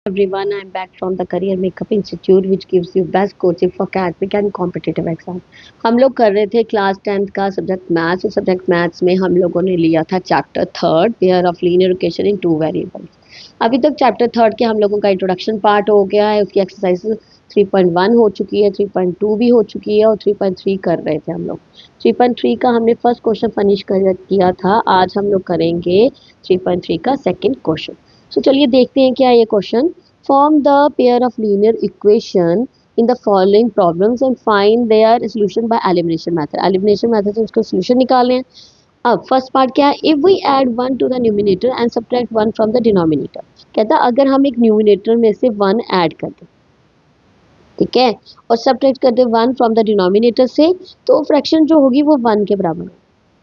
everyone, I'm back from the Career Makeup Institute which gives you best coaching for academic and competitive exam। हम लोग कर रहे थे class 10th का subject maths और subject maths में हम लोगों ने लिया था chapter third pair of linear equation in two variables. अभी तक चैप्टर थर्ड के हम लोगों का इंट्रोडक्शन पार्ट हो गया है, उसकी एक्सरसाइज 3.1 हो चुकी है, 3.2 भी हो चुकी है और 3.3 कर रहे थे हम लोग। 3.3 का हमने फर्स्ट क्वेश्चन फिनिश कर किया था। आज हम लोग करेंगे 3.3 का सेकेंड क्वेश्चन। सो चलिए देखते हैं क्या ये question. Form the pair of linear equation in the following problems and find their solution by elimination method. Elimination method से उसका सॉल्यूशन निकालें। अब फर्स्ट पार्ट क्या है, if we add one to the numerator and subtract one from the denominator. कहता है अगर हम एक न्यूमिनेटर में से वन ऐड कर दें, ठीक है, और सब्ट्रैक्ट कर दे वन फ्रॉम द डिनोमिनेटर से, तो फ्रैक्शन जो होगी वो वन के बराबर होगी,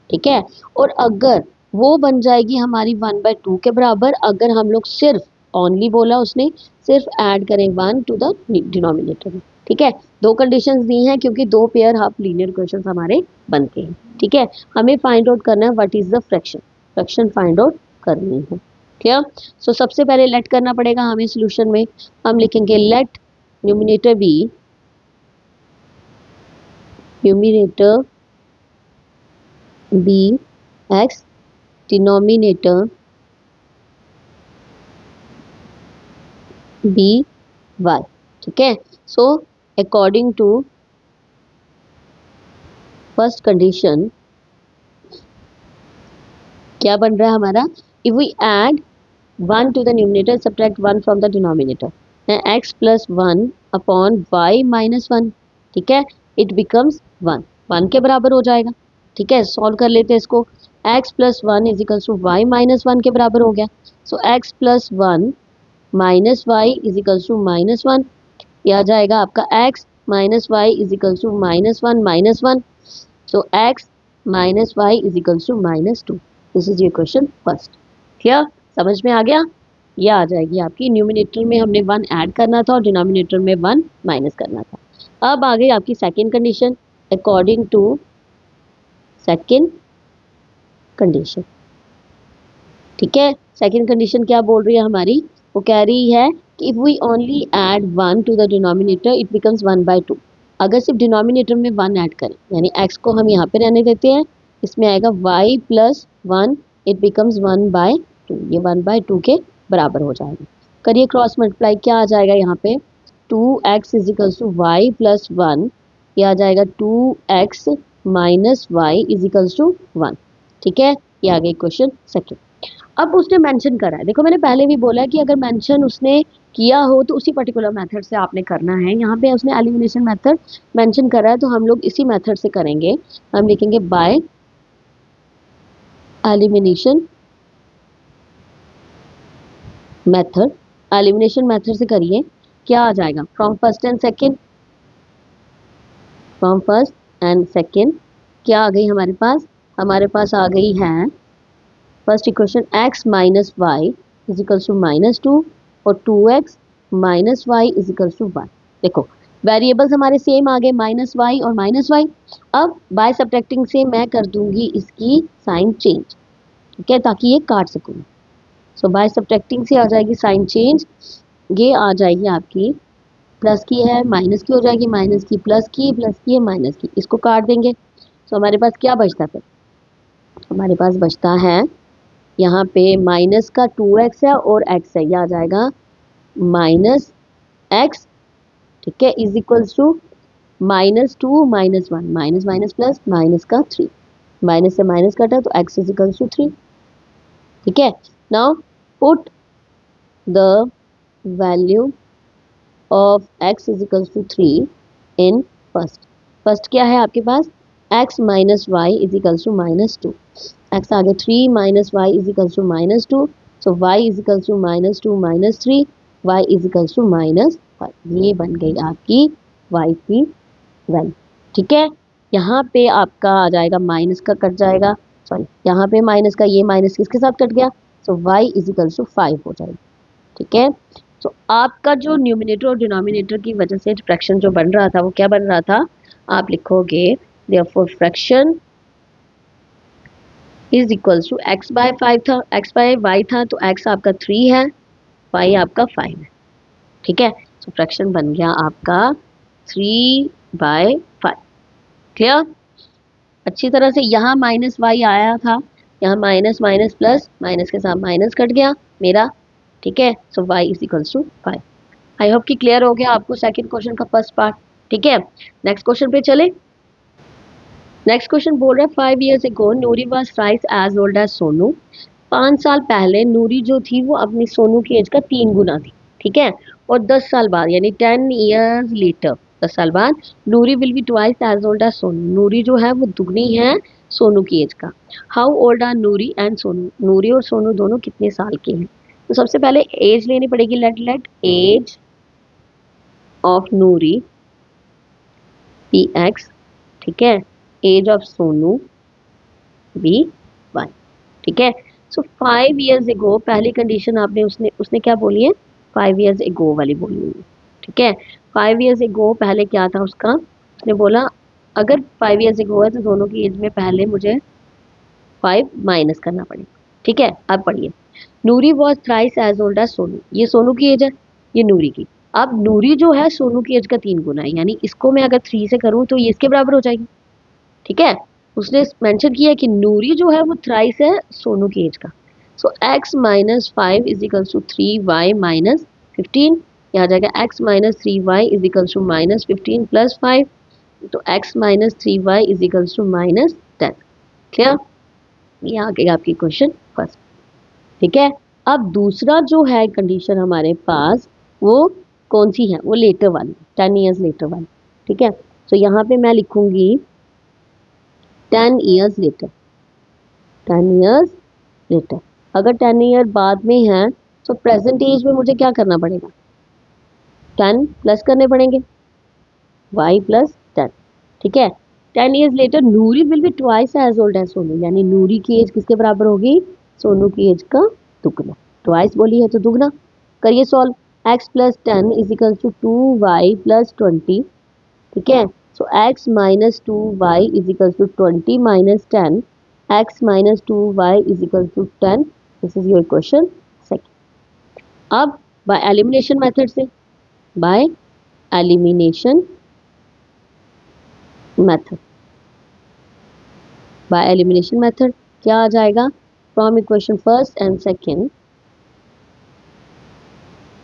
ठीक है। और अगर वो बन जाएगी हमारी 1/2 के बराबर अगर हम लोग सिर्फ ओनली बोला उसने सिर्फ ऐड करें वन टू द डिनोमिनेटर में, ठीक है। दो कंडीशंस दी हैं क्योंकि दो पेयर हाफ लीनियर इक्वेशंस हमारे बनते हैं, ठीक है। हमें फाइंड आउट करना है what is the fraction, fraction find out करनी है, क्लियर। सो सबसे पहले लेट करना पड़ेगा हमें सोल्यूशन में। हम लिखेंगे let numerator be, numerator be x, denominator be y, ठीक है। So according to first condition क्या बन रहा है हमारा, if we add one to the numerator subtract one from the denominator x plus one upon y minus one, ठीक है, it becomes one, one के बराबर हो जाएगा, ठीक है। सॉल्व कर लेते हैं इसको। X plus one is equals to y minus one के बराबर हो गया। So x plus one minus y is equals to minus one, ये आ जाएगा आपका x minus y is equals to minus one minus one. So x minus y is equals to minus two. This is your question first, clear, समझ में आ गया। ये आ जाएगी आपकी, न्यूमिनेटर में हमने वन ऐड करना था और डिनोमिनेटर में वन माइनस करना था। अब आ गई आपकी second condition. According to second condition, ठीक है, सेकेंड कंडीशन क्या बोल रही है हमारी, वो कह रही है कि if we only add one to the denominator it becomes 1/2। अगर सिर्फ डिनोमिनेटर में वन ऐड करें यानी x को हम यहाँ पे रहने देते हैं, इसमें आएगा y plus one, it becomes 1/2, ये 1/2 के बराबर हो जाएगा। करिए क्रॉस मल्टीप्लाई, क्या आ जाएगा यहाँ पे, 2x is equals to y plus one, ये आ जाएगा 2x minus y is equals to one, ठीक है। ये आ गई क्वेश्चन सेकेंड। अब उसने मेंशन करा है, देखो मैंने पहले भी बोला है कि अगर मेंशन उसने किया हो तो उसी पर्टिकुलर मेथड से आपने करना है। यहाँ पे उसने एलिमिनेशन मेथड मेंशन करा है तो हम लोग इसी मेथड से करेंगे। हम लिखेंगे bye elimination method, elimination method से करिए, क्या आ जाएगा, from first and second, from first and second क्या आ गई हमारे पास, हमारे पास आ गई है first equation x minus y is equals to minus two और 2x minus y is equals to one. देखो वेरिएबल्स हमारे सेम आ गए, माइनस वाई और माइनस वाई। अब बाय सब्ट्रैक्टिंग से मैं कर दूंगी इसकी साइन चेंज, ठीक है, ताकि ये काट सकूँ। सो बाय सब्ट्रैक्टिंग से आ जाएगी साइन चेंज, ये आ जाएगी आपकी प्लस की है माइनस की हो जाएगी, माइनस की प्लस की है माइनस की, इसको काट देंगे। सो हमारे पास क्या बचता है फिर, हमारे पास बचता है यहाँ पे माइनस का 2x है और x है, यह आ जाएगा माइनस x, ठीक है, is equals to minus two minus one, minus minus plus minus का थ्री, माइनस से माइनस कटा तो x is equals to three, ठीक है। Now put the value of x is equals to three in first. First क्या है आपके पास, x minus y is equals to minus two, x आगे three minus y is equals to minus two, so y is equals to minus two minus three, y is equals to minus five. ये बन गई आपकी Y की value, ठीक है। यहाँ पे आपका आ जाएगा माइनस का कट जाएगा, सॉरी यहाँ पे माइनस का, ये माइनस किसके साथ कट गया, so y is equals to five हो जाएगा, ठीक है। तो आपका जो न्यूमिनेटर और डिनोमिनेटर की वजह से फ्रैक्शन जो बन रहा था वो क्या बन रहा था, आप लिखोगे therefore fraction is equals to x by five था, एक्स बाय वाई था तो एक्स आपका थ्री है, वाई आपका फाइव है, ठीक है, सो फ्रैक्शन बन गया आपका 3/5। क्लियर? अच्छी तरह से यहाँ माइनस वाई आया था, यहाँ माइनस माइनस प्लस, माइनस के साथ माइनस कट गया मेरा। ठीक है, so y is equals to 5। I hope कि क्लियर हो गया आपको सेकंड क्वेश्चन का फर्स्ट पार्ट। ठीक है, नेक्स्ट क्वेश्चन पे चले। नेक्स्ट क्वेश्चन बोल रहा है 5 years ago Noori was thrice as old as Sonu. 5 साल पहले नूरी जो थी वो अपनी सोनू की एज का 3 गुना थी। ठीक है, और 10 साल बाद यानी 10 years लेटर, 10 साल बाद Noori will be twice as old as Sonu. Noori जो है वो दुगनी है सोनू की एज का। How old are Noori and Sonu? Noori और सोनू दोनों कितने साल के हैं? तो सबसे पहले एज लेनी पड़ेगी। Let age of Noori be x, ठीक है, age of Sonu be y. ठीक है, सो 5 years एगो पहली कंडीशन आपने उसने क्या बोली है? 5 years एगो वाली बोली है। ठीक है, 5 years एगो पहले क्या था उसका? उसने बोला अगर 5 years एगो है तो दोनों की एज में पहले मुझे 5 माइनस करना पड़ेगा। ठीक है, अब पढ़िए। Noori was thrice as old as Sonu. ये सोनू की एज है, ये नूरी की। अब नूरी जो है सोनू की एज का 3 गुना है, यानी इसको मैं अगर 3 से करूं तो ये इसके बराबर हो जाएगी। ठीक है, उसने मेंशन किया है कि नूरी जो है वो थ्राइस है सोनू की एज का। So x minus 5 is equals to 3y minus 15। यहाँ आ जाएगा x minus 3y is equals to minus 15 plus 5। तो x minus 3y is equals to minus 10। Clear? ये आ गया आपकी क्वेश्चन फर्स्ट। ठीक है, अब दूसरा जो है कंडीशन हमारे पास वो कौन सी है? वो लेटर वाली, 10 years लेटर वाली। ठीक है, तो यहाँ पे मैं लिखूंगी 10 years लेटर। 10 years लेटर, अगर 10 ईयर बाद में है तो प्रेजेंट एज में मुझे क्या करना पड़ेगा? 10 प्लस करने पड़ेंगे, y प्लस 10। ठीक है, 10 years later Noori will be twice as old as Sonu, यानी नूरी की एज किसके बराबर होगी? सोनू की एज का दुगना। ट्वाइस बोली है तो दुगना। करिए solve. x plus 10 is equal to 2y plus 20। ठीक है, so x minus 2y is equal to 20 minus 10। x minus 2y is equal to 10। This is your question second. अब बाय एलिमिनेशन मेथड से, by elimination method, by elimination method क्या आ जाएगा? From equation first and second,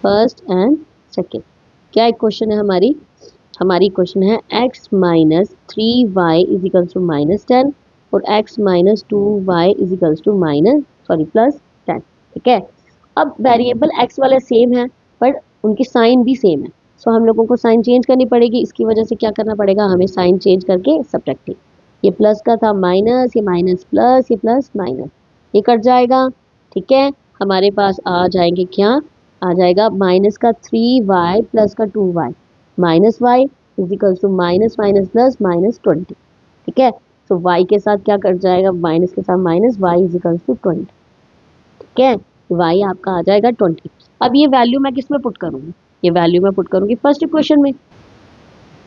first and second क्या equation है हमारी? हमारी equation है x minus 3y is equal to minus 10 और x minus 2y is equal to minus plus 10। ठीक है, अब वेरिएबल x वाले सेम है पर उनकी साइन भी सेम है, सो हम लोगों को साइन चेंज करनी पड़ेगी। इसकी वजह से क्या करना पड़ेगा? हमें साइन चेंज करके सब्ट्रैक्टिंग, ये प्लस का था माइनस, ये माइनस प्लस, ये प्लस माइनस, ये कट जाएगा। ठीक है, हमारे पास आ जाएंगे क्या? आ जाएगा माइनस का 3y प्लस का 2y, minus y is equal to minus minus plus minus 20। ठीक है, तो y के साथ क्या कट जाएगा? माइनस के साथ minus, y is equal to 20। ठीक है, y आपका आ जाएगा 20। अब ये वैल्यू मैं किस में पुट करूंगी? ये वैल्यू मैं पुट करूंगी फर्स्ट इक्वेशन में।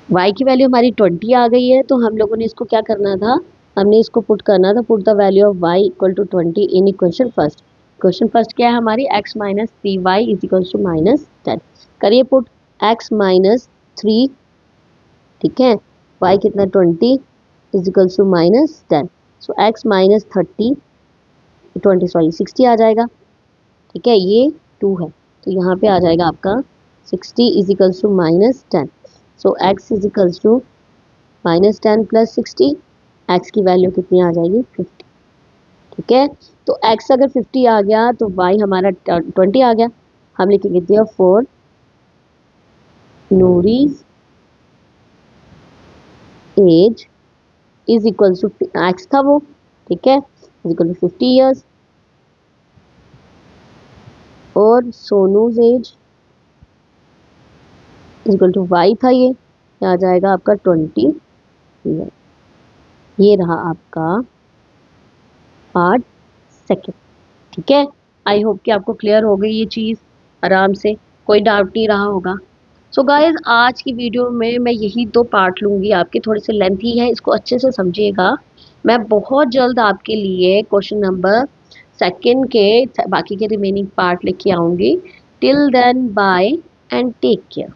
y की वैल्यू हमारी 20 आ गई है, तो हम लोगों ने इसको क्या करना था? हमने इसको पुट करना था, put the value of y equal to 20 in equation first. Equation first क्या है हमारी? x minus 3y is equal to minus 10। करिए पुट, x माइनस 3, ठीक है, y कितना 20 is equal to minus 10। So x minus 30, 20 sorry 60 आ जाएगा। ठीक है, ये 2 है तो यहाँ पे आ जाएगा आपका 60 is equal to minus 10। So x is equal to minus 10 plus 60, x की वैल्यू कितनी आ जाएगी? 50। ठीक है, तो x अगर 50 आ गया तो y हमारा 20 आ गया। हम लिखेंगे therefore Noori's age is equal to x था वो, ठीक है, इज इक्वल टू 50 ईयर्स, और Sonu's age is equal to y था, ये आ जाएगा आपका 20 ईयर। ये रहा आपका पार्ट सेकंड। ठीक है, आई होप कि आपको क्लियर हो गई ये चीज़ आराम से, कोई डाउट नहीं रहा होगा। सो गाइज आज की वीडियो में मैं यही 2 पार्ट लूँगी आपके, थोड़े से लेंथी है, इसको अच्छे से समझिएगा। मैं बहुत जल्द आपके लिए क्वेश्चन नंबर सेकंड के बाकी के रिमेनिंग पार्ट लेके आऊँगी। Till then bye, and take care.